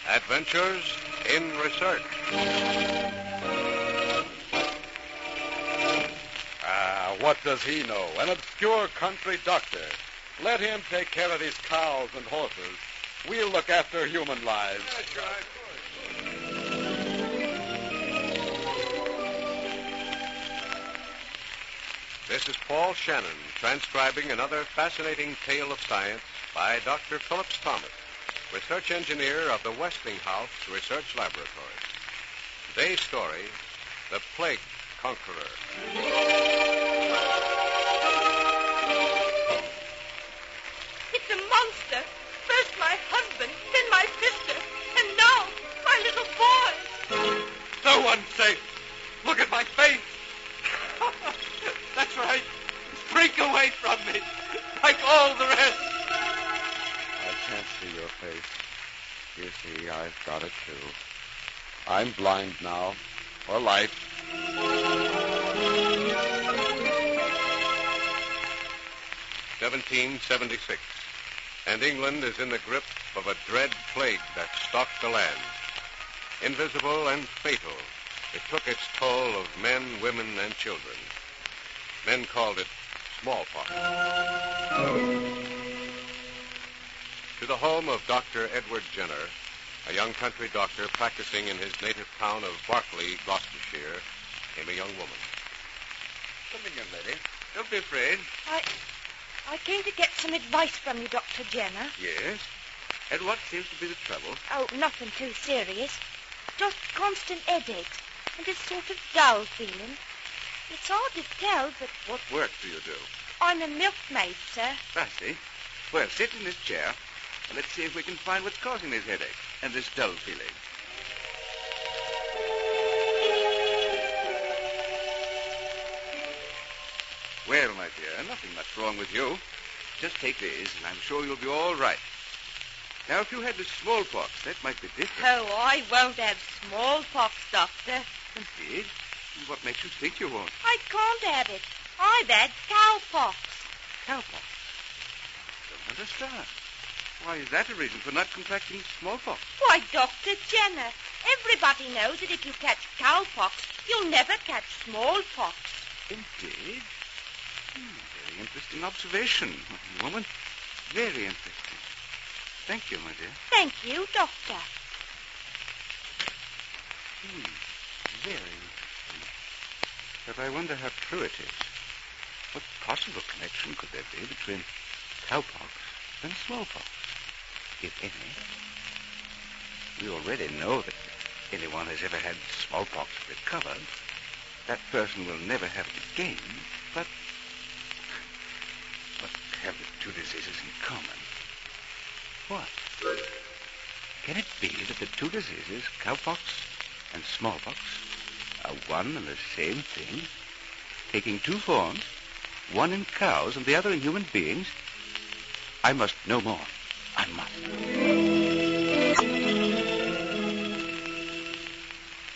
Adventures in Research. What does he know? An obscure country doctor. Let him take care of these cows and horses. We'll look after human lives. That's right. This is Paul Shannon transcribing another fascinating tale of science by Dr. Phillips Thomas, research engineer of the Westinghouse Research Laboratory. Today's story, The Plague Conqueror. It's a monster. First my husband, then my sister, and now my little boy. No one's safe. Look at my face. That's right. Shrink away from me, like all the rest. I can't see your face. You see, I've got it, too. I'm blind now, for life. 1776, and England is in the grip of a dread plague that stalked the land. Invisible and fatal, it took its toll of men, women, and children. Men called it smallpox. To the home of Dr. Edward Jenner, a young country doctor practicing in his native town of Berkeley, Gloucestershire, came a young woman. Come in, young lady. Don't be afraid. I came to get some advice from you, Dr. Jenner. Yes? And what seems to be the trouble? Oh, nothing too serious. Just constant headaches and a sort of dull feeling. It's hard to tell, but... What work do you do? I'm a milkmaid, sir. I see. Well, sit in this chair, and let's see if we can find what's causing this headache and this dull feeling. Well, my dear, nothing much wrong with you. Just take these, and I'm sure you'll be all right. Now, if you had the smallpox, that might be different. Oh, I won't have smallpox, Doctor. Indeed? And what makes you think you won't? I can't have it. I've had cowpox. Cowpox? I don't understand. Why, is that a reason for not contracting smallpox? Why, Dr. Jenner, everybody knows that if you catch cowpox, you'll never catch smallpox. Indeed? Very interesting observation, woman. Very interesting. Thank you, my dear. Thank you, Doctor. Very interesting. But I wonder how true it is. What possible connection could there be between cowpox and smallpox, if any? We already know that if anyone has ever had smallpox recovered, that person will never have it again. But what have the two diseases in common? What? Can it be that the two diseases, cowpox and smallpox, are one and the same thing, taking two forms, one in cows and the other in human beings? I must know more. I must.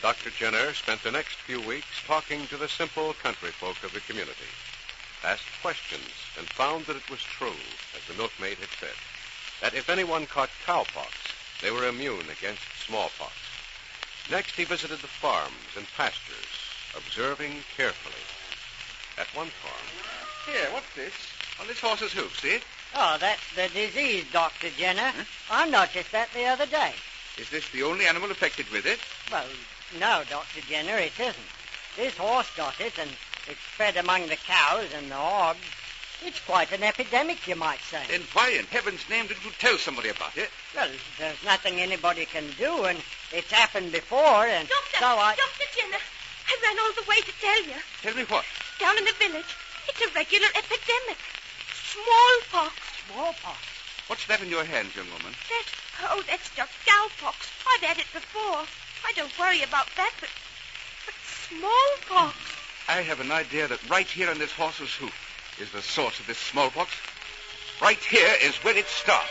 Dr. Jenner spent the next few weeks talking to the simple country folk of the community, asked questions, and found that it was true, as the milkmaid had said, that if anyone caught cowpox, they were immune against smallpox. Next, he visited the farms and pastures, observing carefully. At one farm... Here, what's this? On this horse's hoof, see it? Oh, that's the disease, Dr. Jenner. Huh? I noticed that the other day. Is this the only animal affected with it? Well, no, Dr. Jenner, it isn't. This horse got it, and it's spread among the cows and the hogs. It's quite an epidemic, you might say. Then why in heaven's name didn't you tell somebody about it? Well, there's nothing anybody can do, and it's happened before, and Doctor, so I... Dr. Jenner, I ran all the way to tell you. Tell me what? Down in the village, it's a regular epidemic. Smallpox. Smallpox? What's that in your hands, young woman? That's just cowpox. I've had it before. I don't worry about that, but smallpox. I have an idea that right here on this horse's hoof is the source of this smallpox. Right here is where it starts.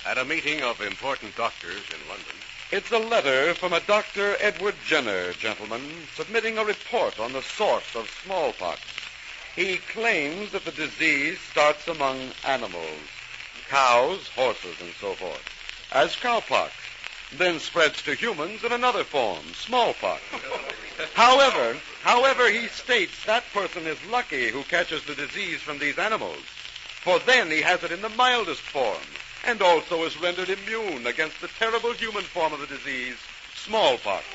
At a meeting of important doctors in London, It's a letter from a Dr. Edward Jenner, gentlemen, submitting a report on the source of smallpox. He claims that the disease starts among animals, cows, horses, and so forth, as cowpox, then spreads to humans in another form, smallpox. However, he states that person is lucky who catches the disease from these animals, for then he has it in the mildest form, and also is rendered immune against the terrible human form of the disease, smallpox.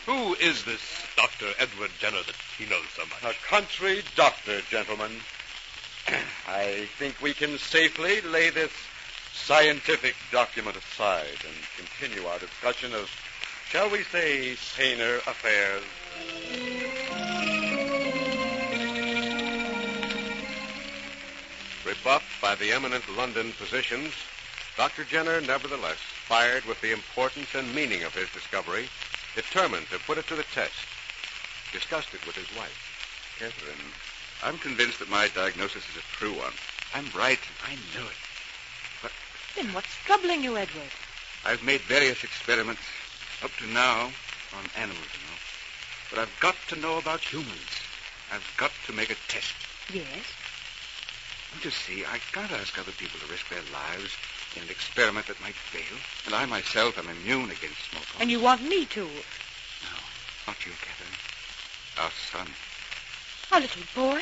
Who is this Dr. Edward Jenner that he knows so much? A country doctor, gentlemen. I think we can safely lay this scientific document aside and continue our discussion of, shall we say, saner affairs. Rebuffed by the eminent London physicians, Dr. Jenner nevertheless, fired with the importance and meaning of his discovery, determined to put it to the test, discussed it with his wife. Catherine, I'm convinced that my diagnosis is a true one. I'm right. I know it. But Then what's troubling you, Edward? I've made various experiments up to now on animals, But I've got to know about humans. I've got to make a test. Yes? Don't you see, I can't ask other people to risk their lives in an experiment that might fail. And I myself am immune against smallpox. And you want me to? No, not you, Catherine. Our son. Our little boy?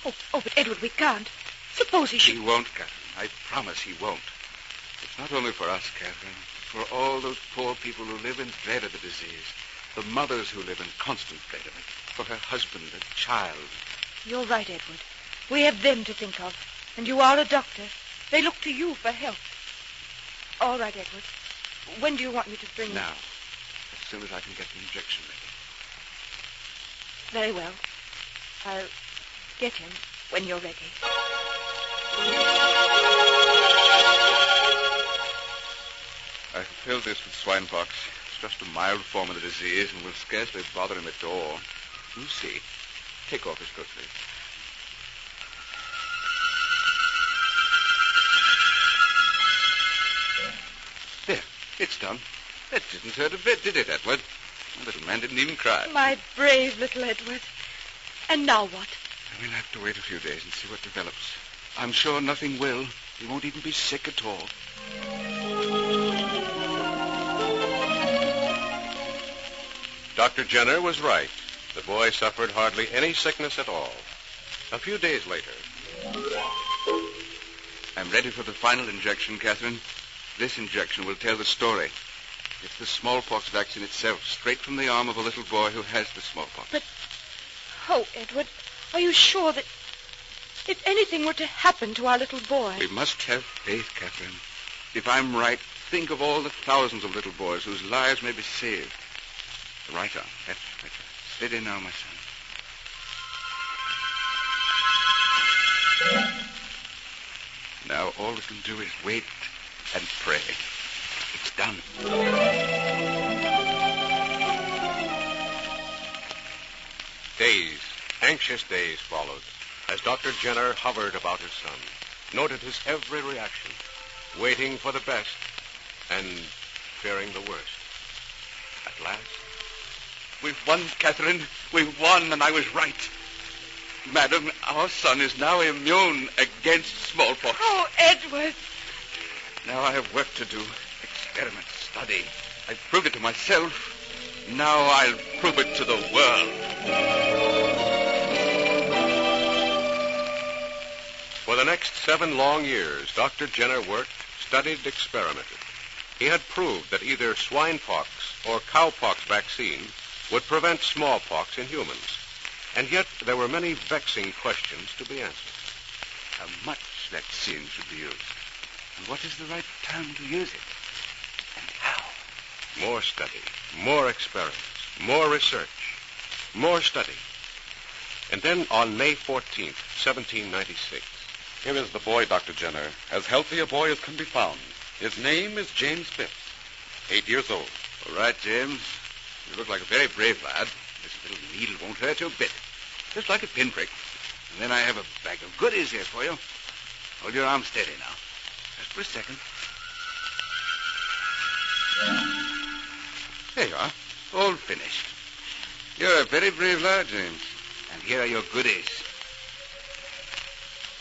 Oh, but Edward, we can't. Suppose he should... He won't, Catherine. I promise he won't. It's not only for us, Catherine. It's for all those poor people who live in dread of the disease. The mothers who live in constant dread of it. For her husband and child. You're right, Edward. We have them to think of. And you are a doctor. They look to you for help. All right, Edward. When do you want me to bring... Now. As soon as I can get the injection ready. Very well. I'll get him when you're ready. I filled this with swinepox. It's just a mild form of the disease and will scarcely bother him at all. You see. Take off his coat sleeve. There. It's done. That didn't hurt a bit, did it, Edward? The little man didn't even cry. My brave little Edward. And now what? We'll have to wait a few days and see what develops. I'm sure nothing will. He won't even be sick at all. Dr. Jenner was right. The boy suffered hardly any sickness at all. A few days later... I'm ready for the final injection, Catherine. This injection will tell the story. It's the smallpox vaccine itself, straight from the arm of a little boy who has the smallpox. But... Oh, Edward, are you sure that if anything were to happen to our little boy... We must have faith, Catherine. If I'm right, think of all the thousands of little boys whose lives may be saved. The right arm. That's right. Steady now, my son. Now all we can do is wait and pray. It's done. Days, anxious days followed, as Dr. Jenner hovered about his son, noted his every reaction, waiting for the best and fearing the worst. At last... We've won, Catherine. We've won, and I was right. Madam, our son is now immune against smallpox. Oh, Edward. Now I have work to do. Experiment, study. I've proved it to myself. Now I'll prove it to the world. For the next 7 long years, Dr. Jenner worked, studied, experimented. He had proved that either swinepox or cowpox vaccine would prevent smallpox in humans. And yet there were many vexing questions to be answered. How much vaccine should be used? And what is the right time to use it? And how? More study, more experiments, more research, more study. And then on May 14th, 1796... Here is the boy, Dr. Jenner, as healthy a boy as can be found. His name is James Phipps, 8 years old. All right, James. You look like a very brave lad. This little needle won't hurt you a bit. Just like a pinprick. And then I have a bag of goodies here for you. Hold your arm steady now. Just for a second. There you are. All finished. You're a very brave lad, James. And here are your goodies.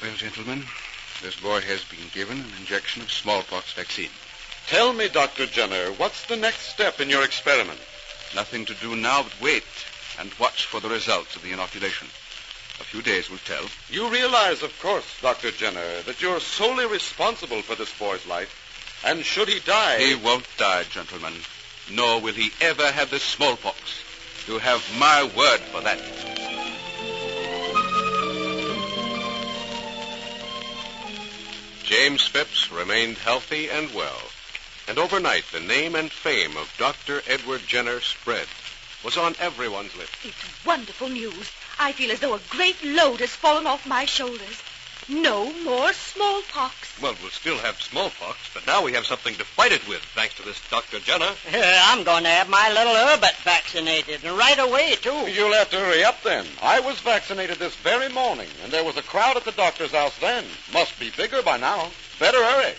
Well, gentlemen, this boy has been given an injection of smallpox vaccine. Tell me, Dr. Jenner, what's the next step in your experiment? Nothing to do now but wait and watch for the results of the inoculation. A few days will tell. You realize, of course, Dr. Jenner, that you're solely responsible for this boy's life. And should he die... He won't die, gentlemen. Nor will he ever have the smallpox. You have my word for that. James Phipps remained healthy and well. And overnight, the name and fame of Dr. Edward Jenner spread. Was on everyone's lips. It's wonderful news. I feel as though a great load has fallen off my shoulders. No more smallpox. Well, we'll still have smallpox, but now we have something to fight it with, thanks to this Dr. Jenner. I'm going to have my little Herbert vaccinated, and right away, too. You'll have to hurry up, then. I was vaccinated this very morning, and there was a crowd at the doctor's house then. Must be bigger by now. Better hurry.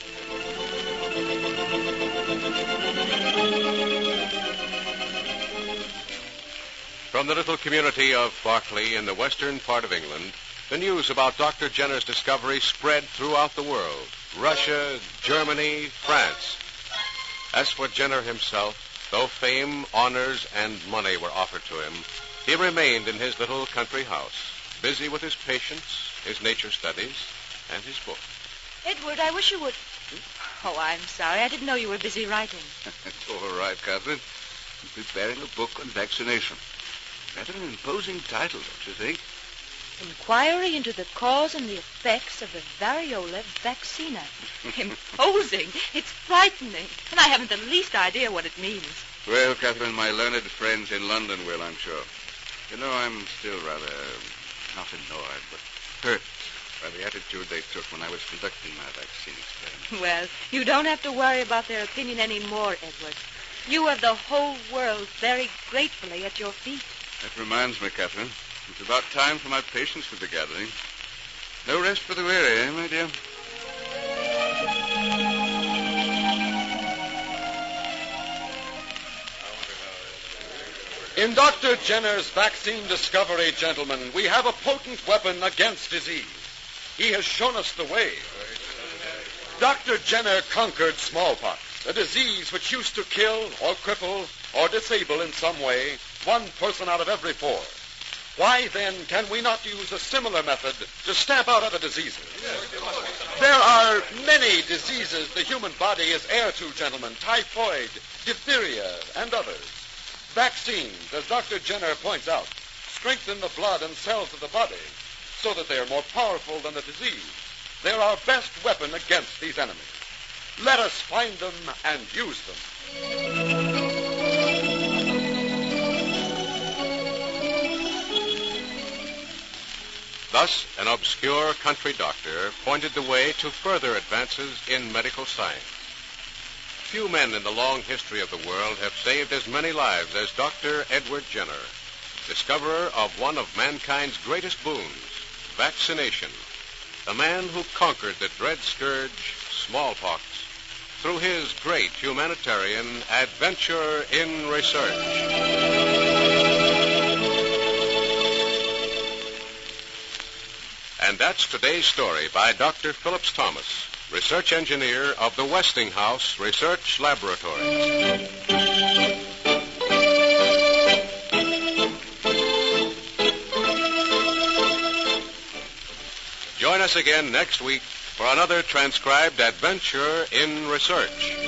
From the little community of Berkeley in the western part of England, the news about Dr. Jenner's discovery spread throughout the world. Russia, Germany, France. As for Jenner himself, though fame, honors, and money were offered to him, he remained in his little country house, busy with his patients, his nature studies, and his book. Edward, I wish you would... Oh, I'm sorry. I didn't know you were busy writing. It's all right, Catherine. I'm preparing a book on vaccination. Rather an imposing title, don't you think? Inquiry into the cause and the effects of the variola vaccina. Imposing. It's frightening. And I haven't the least idea what it means. Well, Catherine, my learned friends in London will, I'm sure. You know, I'm still rather, not annoyed, but hurt by the attitude they took when I was conducting my vaccine experiment. Well, you don't have to worry about their opinion anymore, Edward. You have the whole world very gratefully at your feet. That reminds me, Catherine. It's about time for my patients to be gathering. No rest for the weary, eh, my dear? In Dr. Jenner's vaccine discovery, gentlemen, we have a potent weapon against disease. He has shown us the way. Dr. Jenner conquered smallpox, a disease which used to kill or cripple or disable in some way 1 person out of every 4. Why, then, can we not use a similar method to stamp out other diseases? There are many diseases the human body is heir to, gentlemen. Typhoid, diphtheria, and others. Vaccines, as Dr. Jenner points out, strengthen the blood and cells of the body so that they are more powerful than the disease. They're our best weapon against these enemies. Let us find them and use them. Thus, an obscure country doctor pointed the way to further advances in medical science. Few men in the long history of the world have saved as many lives as Dr. Edward Jenner, discoverer of one of mankind's greatest boons, vaccination, the man who conquered the dread scourge, smallpox, through his great humanitarian adventure in research. And that's today's story by Dr. Phillips Thomas, research engineer of the Westinghouse Research Laboratories. Join us again next week for another transcribed adventure in research.